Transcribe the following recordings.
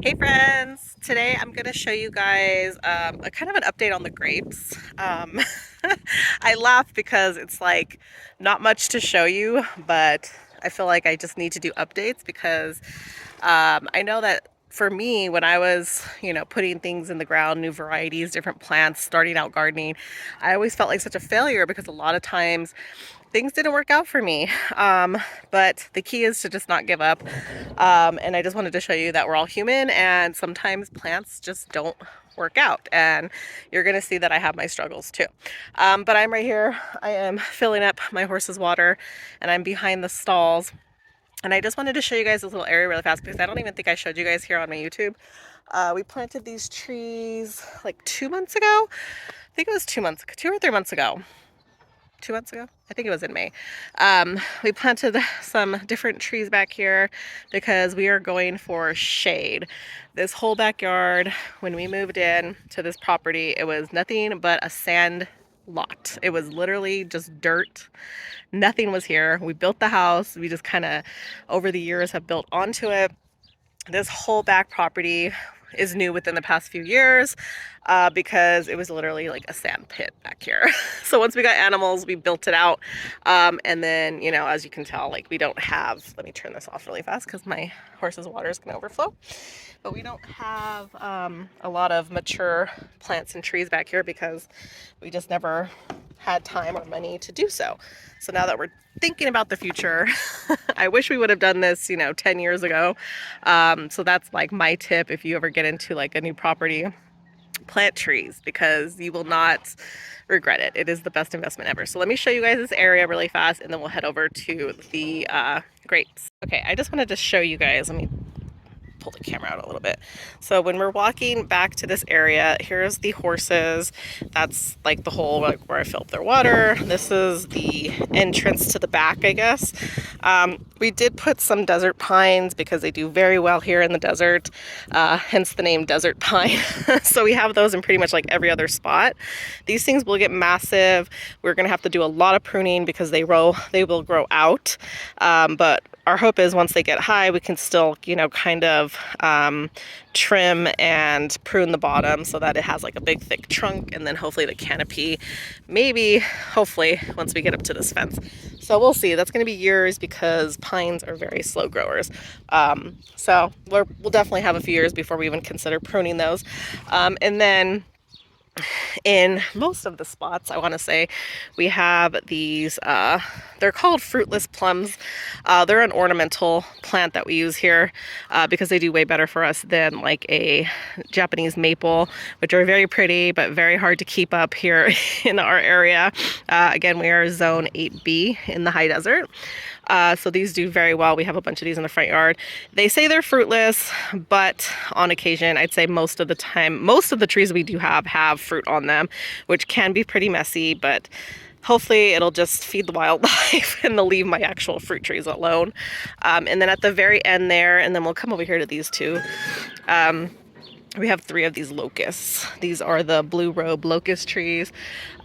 Hey friends! Today I'm going to show you guys a kind of an update on the grapes. I laugh because it's like not much to show you, but I feel like I just need to do updates because I know that for me, when I was, putting things in the ground, new varieties, different plants, starting out gardening, I always felt like such a failure because a lot of times things didn't work out for me. But the key is to just not give up. And I just wanted to show you that we're all human and sometimes plants just don't work out, and you're gonna see that I have my struggles too. But I'm right here. I am filling up my horse's water and I'm behind the stalls. And I just wanted to show you guys this little area really fast because I don't even think I showed you guys here on my YouTube. We planted these trees like 2 months ago. I think it was 2 months, 2 or 3 months ago. 2 months ago, I think it was in May. We planted some different trees back here because we are going for shade. This whole backyard, when we moved in to this property, it was nothing but a sand lot. It was literally just dirt. Nothing was here. We built the house. We just kind of over the years have built onto it. This whole back property is new within the past few years because it was literally like a sand pit back here. So once we got animals, we built it out. And then, as you can tell, like we don't have, let me turn this off really fast because my horse's water is gonna overflow. But we don't have a lot of mature plants and trees back here because we just never had time or money to do so. So now that we're thinking about the future, I wish we would have done this, 10 years ago. So that's like my tip if you ever get into like a new property, plant trees because you will not regret it. It is the best investment ever. So let me show you guys this area really fast and then we'll head over to the grapes. Okay, I just wanted to show you guys, let me pull the camera out a little bit. So when we're walking back to this area, here's the horses. That's like the hole like where I fill up their water. This is the entrance to the back, I guess. We did put some desert pines because they do very well here in the desert, hence the name desert pine. So we have those in pretty much like every other spot. These things will get massive. We're gonna have to do a lot of pruning because they will grow out. But our hope is once they get high, we can still, kind of trim and prune the bottom so that it has like a big thick trunk, and then hopefully the canopy, hopefully once we get up to this fence. So we'll see. That's going to be years because pines are very slow growers. So we'll definitely have a few years before we even consider pruning those. And then in most of the spots, I want to say, we have these, they're called fruitless plums. They're an ornamental plant that we use here because they do way better for us than like a Japanese maple, which are very pretty but very hard to keep up here in our area. Again, we are zone 8B in the high desert. So these do very well. We have a bunch of these in the front yard. They say they're fruitless, but on occasion, I'd say most of the time, most of the trees we do have fruit on them, which can be pretty messy, but hopefully it'll just feed the wildlife and they'll leave my actual fruit trees alone. And then at the very end there, and then we'll come over here to these two. We have 3 of these locusts. These are the blue robe locust trees.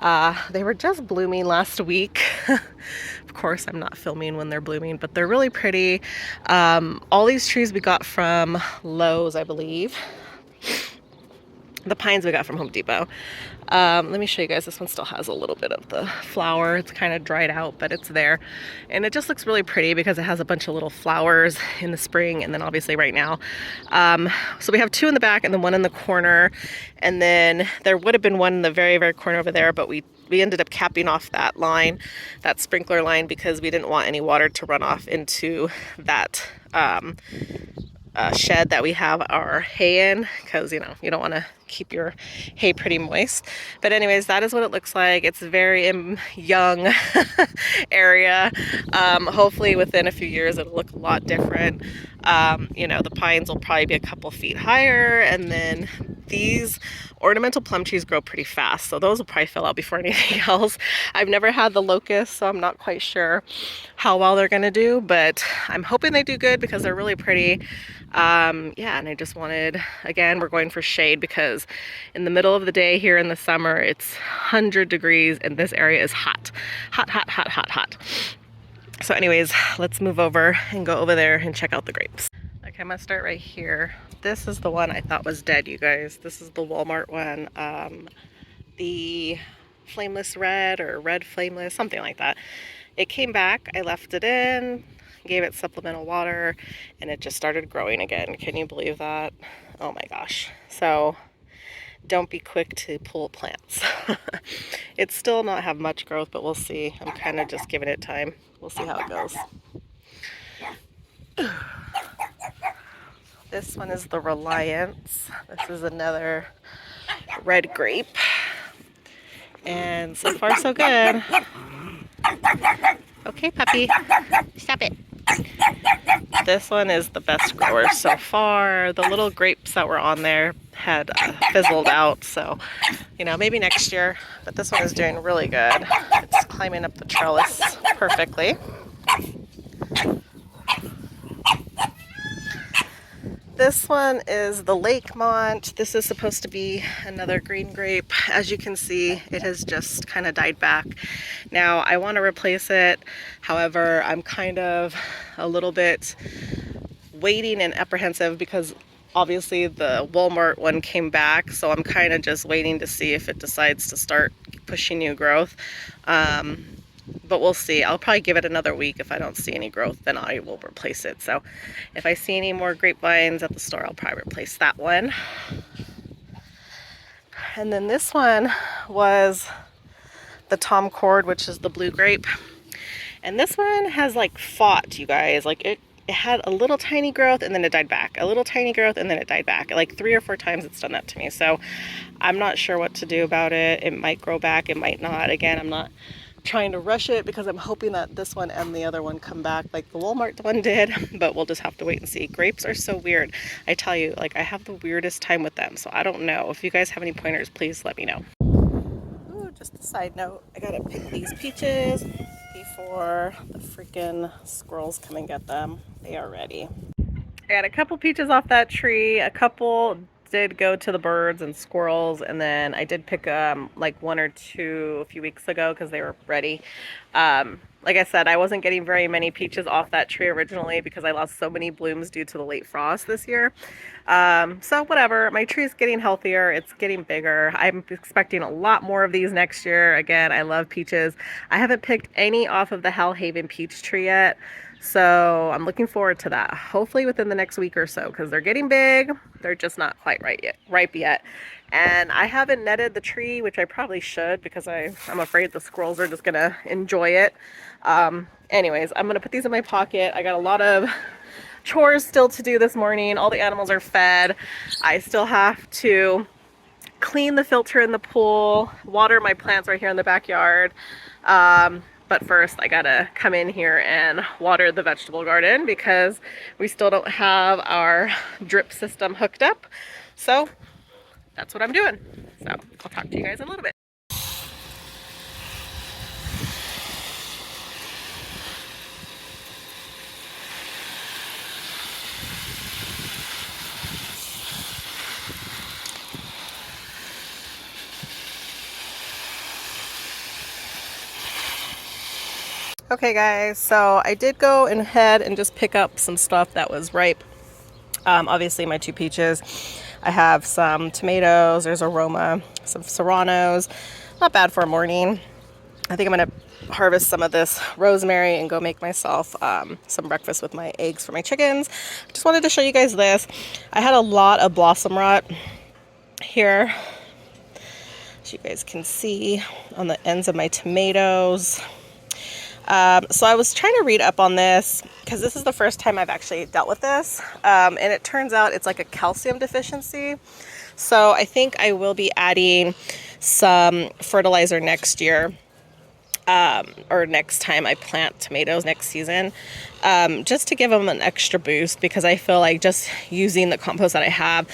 They were just blooming last week. Of course, I'm not filming when they're blooming, but they're really pretty. All these trees we got from Lowe's, I believe. The pines we got from Home Depot. Let me show you guys. This one still has a little bit of the flower. It's kind of dried out, but it's there. And it just looks really pretty because it has a bunch of little flowers in the spring and then obviously right now. So we have 2 in the back and then 1 in the corner. And then there would have been 1 in the very, very corner over there, but we ended up capping off that line, that sprinkler line, because we didn't want any water to run off into that shed that we have our hay in, because you don't want to keep your hay pretty moist. But anyways, that is what it looks like. It's a very young area. Hopefully within a few years it'll look a lot different. The pines will probably be a couple feet higher, and then these ornamental plum trees grow pretty fast, so those will probably fill out before anything else. I've never had the locust, so I'm not quite sure how well they're gonna do, but I'm hoping they do good because they're really pretty. Yeah, and I just wanted, again, we're going for shade because in the middle of the day here in the summer, it's 100 degrees and this area is hot. Hot, hot, hot, hot, hot. So anyways, let's move over and go over there and check out the grapes. Okay. Okay, I'm gonna start right here. This is the one I thought was dead, you guys. This is the Walmart one. The flameless red or red flameless, something like that. It came back, I left it in, gave it supplemental water, and it just started growing again. Can you believe that? Oh my gosh. So don't be quick to pull plants. It's still not have much growth, but we'll see. I'm kind of just giving it time. We'll see how it goes. This one is the Reliance. This is another red grape. And so far so good. Okay, puppy, stop it. This one is the best grower so far. The little grapes that were on there had fizzled out, so you know, maybe next year. But this one is doing really good. It's climbing up the trellis perfectly. This one is the Lakemont. This is supposed to be another green grape. As you can see, it has just kind of died back. Now I want to replace it. However, I'm kind of a little bit waiting and apprehensive because obviously the Walmart one came back. So I'm kind of just waiting to see if it decides to start pushing new growth. But we'll see. I'll probably give it another week. If I don't see any growth, then I will replace it. So if I see any more grapevines at the store, I'll probably replace that one. And then this one was the Tom Cord, which is the blue grape. And this one has like fought, you guys. Like it had a little tiny growth and then it died back. A little tiny growth and then it died back. Like 3 or 4 times it's done that to me. So I'm not sure what to do about it. It might grow back, it might not. Again, I'm not trying to rush it because I'm hoping that this one and the other one come back like the Walmart one did, but we'll just have to wait and see. Grapes are so weird. I tell you, like I have the weirdest time with them, so I don't know. If you guys have any pointers, please let me know. Ooh, just a side note, I gotta pick these peaches before the freaking squirrels come and get them. They are ready. I got a couple peaches off that tree, a couple did go to the birds and squirrels, and then I did pick like 1 or 2 a few weeks ago because they were ready. Like I said, I wasn't getting very many peaches off that tree originally because I lost so many blooms due to the late frost this year. So whatever, my tree is getting healthier, it's getting bigger. I'm expecting a lot more of these next year. Again, I love peaches. I haven't picked any off of the Hellhaven peach tree yet, so I'm looking forward to that. Hopefully within the next week or so, because they're getting big. They're just not quite ripe yet. And I haven't netted the tree, which I probably should because I'm afraid the squirrels are just gonna enjoy it. Anyways, I'm gonna put these in my pocket. I got a lot of chores still to do this morning. All the animals are fed. I still have to clean the filter in the pool, water my plants right here in the backyard. But first I gotta come in here and water the vegetable garden because we still don't have our drip system hooked up. So that's what I'm doing. So I'll talk to you guys in a little bit. Okay guys, so I did go ahead and just pick up some stuff that was ripe. Obviously my 2 peaches. I have some tomatoes, there's aroma, some serranos. Not bad for a morning. I think I'm gonna harvest some of this rosemary and go make myself some breakfast with my eggs for my chickens. Just wanted to show you guys this. I had a lot of blossom rot here, as you guys can see on the ends of my tomatoes. So I was trying to read up on this because this is the first time I've actually dealt with this. And it turns out it's like a calcium deficiency. So I think I will be adding some fertilizer next year, or next time I plant tomatoes next season, just to give them an extra boost because I feel like just using the compost that I have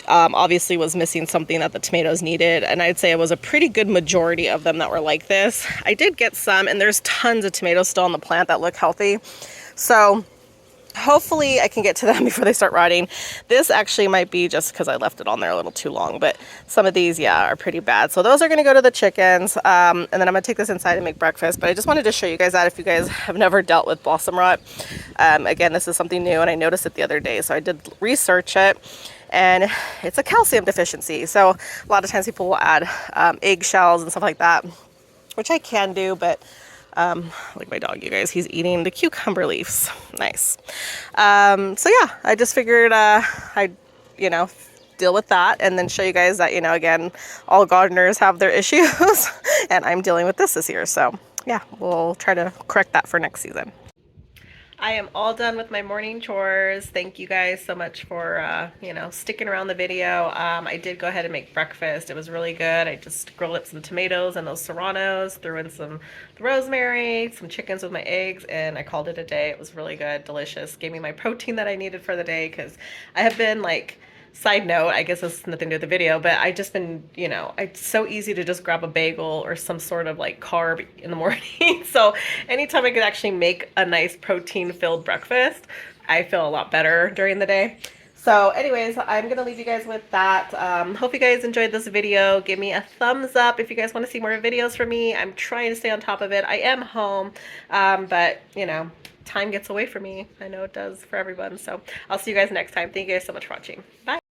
obviously was missing something that the tomatoes needed, and I'd say it was a pretty good majority of them that were like this. I did get some, and there's tons of tomatoes still on the plant that look healthy. So hopefully I can get to them before they start rotting. This actually might be just because I left it on there a little too long, but some of these, yeah, are pretty bad. So those are going to go to the chickens, and then I'm going to take this inside and make breakfast. But I just wanted to show you guys that if you guys have never dealt with blossom rot. Again, this is something new, and I noticed it the other day, so I did research it. And it's a calcium deficiency. So a lot of times people will add eggshells and stuff like that, which I can do, but like my dog, you guys, he's eating the cucumber leaves. Nice. So yeah, I just figured I'd, you know, deal with that and then show you guys that, you know, again, all gardeners have their issues and I'm dealing with this year. So yeah, we'll try to correct that for next season. I am all done with my morning chores. Thank you guys so much for, you know, sticking around the video. I did go ahead and make breakfast. It was really good. I just grilled up some tomatoes and those serranos, threw in some rosemary, some chickens with my eggs, and I called it a day. It was really good, delicious. Gave me my protein that I needed for the day because I have been like, side note, I guess this has nothing to do with the video, but I just been, you know, it's so easy to just grab a bagel or some sort of like carb in the morning. So anytime I could actually make a nice protein filled breakfast, I feel a lot better during the day. So anyways, I'm going to leave you guys with that. Hope you guys enjoyed this video. Give me a thumbs up if you guys want to see more videos from me. I'm trying to stay on top of it. I am home, but you know, time gets away from me. I know it does for everyone. So I'll see you guys next time. Thank you guys so much for watching. Bye.